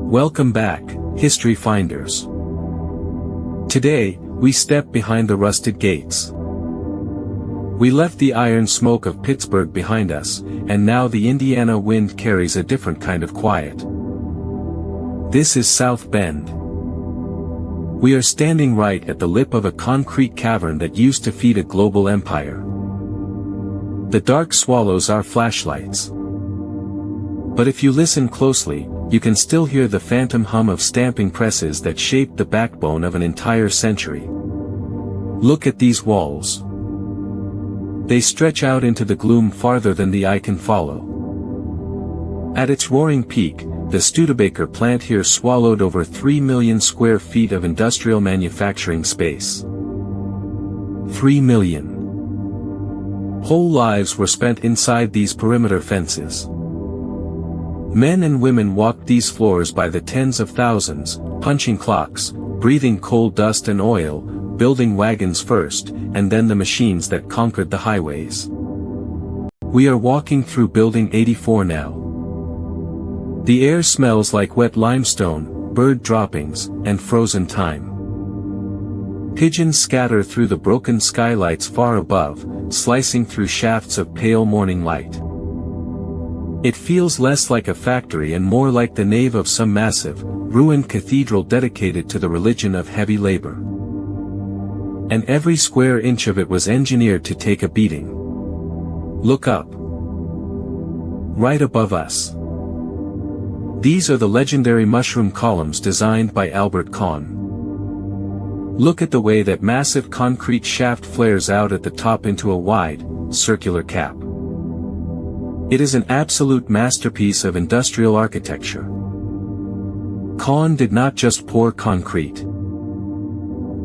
Welcome back, history finders. Today, we step behind the rusted gates. We left the iron smoke of Pittsburgh behind us, and now the Indiana wind carries a different kind of quiet. This is South Bend. We are standing right at the lip of a concrete cavern that used to feed a global empire. The dark swallows our flashlights. But if you listen closely, you can still hear the phantom hum of stamping presses that shaped the backbone of an entire century. Look at these walls. They stretch out into the gloom farther than the eye can follow. At its roaring peak, the Studebaker plant here swallowed over 3 million square feet of industrial manufacturing space. 3 million. Whole lives were spent inside these perimeter fences. Men and women walked these floors by the tens of thousands, punching clocks, breathing coal dust and oil, building wagons first, and then the machines that conquered the highways. We are walking through Building 84 now. The air smells like wet limestone, bird droppings, and frozen time. Pigeons scatter through the broken skylights far above, slicing through shafts of pale morning light. It feels less like a factory and more like the nave of some massive, ruined cathedral dedicated to the religion of heavy labor. And every square inch of it was engineered to take a beating. Look up. Right above us. These are the legendary mushroom columns designed by Albert Kahn. Look at the way that massive concrete shaft flares out at the top into a wide, circular cap. It is an absolute masterpiece of industrial architecture. Kahn did not just pour concrete.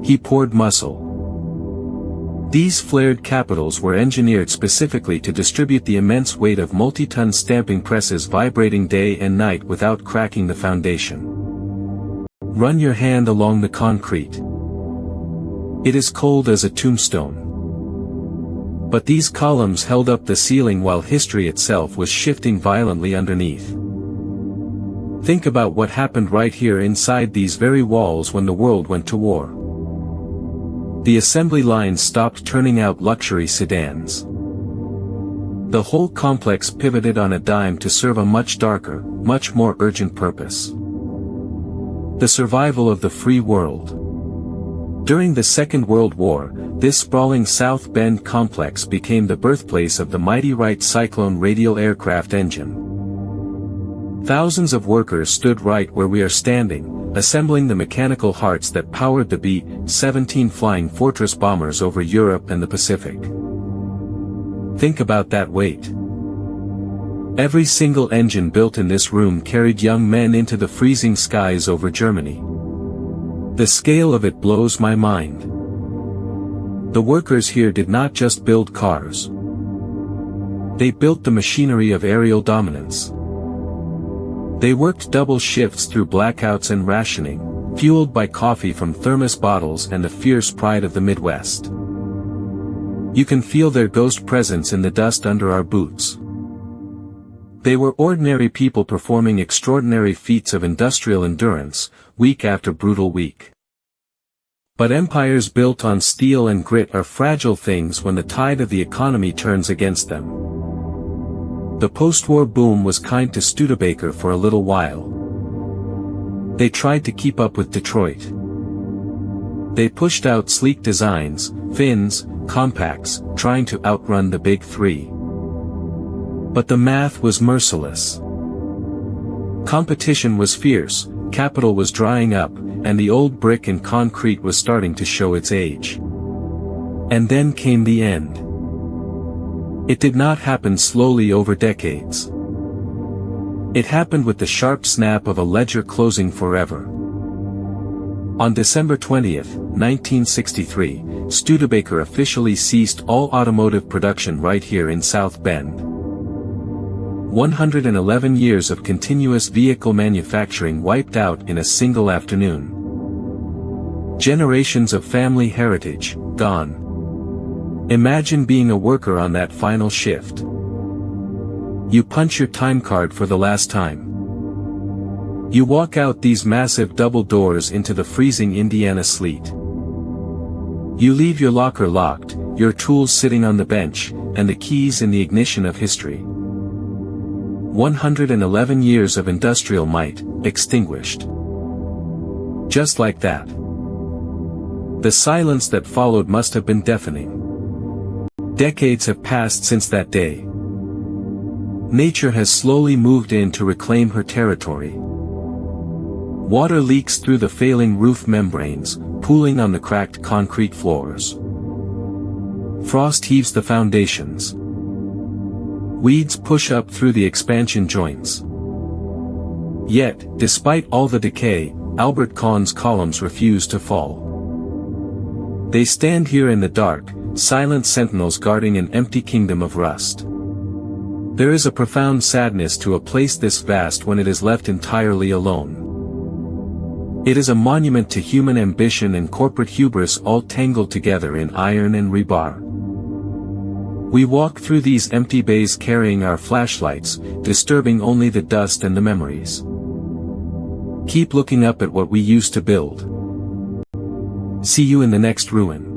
He poured muscle. These flared capitals were engineered specifically to distribute the immense weight of multi-ton stamping presses vibrating day and night without cracking the foundation. Run your hand along the concrete. It is cold as a tombstone. But these columns held up the ceiling while history itself was shifting violently underneath. Think about what happened right here inside these very walls when the world went to war. The assembly lines stopped turning out luxury sedans. The whole complex pivoted on a dime to serve a much darker, much more urgent purpose. The survival of the free world. During the Second World War, this sprawling South Bend complex became the birthplace of the mighty Wright Cyclone radial aircraft engine. Thousands of workers stood right where we are standing, assembling the mechanical hearts that powered the B-17 Flying Fortress bombers over Europe and the Pacific. Think about that weight. Every single engine built in this room carried young men into the freezing skies over Germany. The scale of it blows my mind. The workers here did not just build cars. They built the machinery of aerial dominance. They worked double shifts through blackouts and rationing, fueled by coffee from thermos bottles and the fierce pride of the Midwest. You can feel their ghost presence in the dust under our boots. They were ordinary people performing extraordinary feats of industrial endurance, week after brutal week. But empires built on steel and grit are fragile things when the tide of the economy turns against them. The post-war boom was kind to Studebaker for a little while. They tried to keep up with Detroit. They pushed out sleek designs, fins, compacts, trying to outrun the big three. But the math was merciless. Competition was fierce, capital was drying up, and the old brick and concrete was starting to show its age. And then came the end. It did not happen slowly over decades. It happened with the sharp snap of a ledger closing forever. On December 20, 1963, Studebaker officially ceased all automotive production right here in South Bend. 111 years of continuous vehicle manufacturing wiped out in a single afternoon. Generations of family heritage, gone. Imagine being a worker on that final shift. You punch your time card for the last time. You walk out these massive double doors into the freezing Indiana sleet. You leave your locker locked, your tools sitting on the bench, and the keys in the ignition of history. 111 years of industrial might, extinguished. Just like that. The silence that followed must have been deafening. Decades have passed since that day. Nature has slowly moved in to reclaim her territory. Water leaks through the failing roof membranes, pooling on the cracked concrete floors. Frost heaves the foundations. Weeds push up through the expansion joints. Yet, despite all the decay, Albert Kahn's columns refuse to fall. They stand here in the dark, silent sentinels guarding an empty kingdom of rust. There is a profound sadness to a place this vast when it is left entirely alone. It is a monument to human ambition and corporate hubris all tangled together in iron and rebar. We walk through these empty bays carrying our flashlights, disturbing only the dust and the memories. Keep looking up at what we used to build. See you in the next ruin.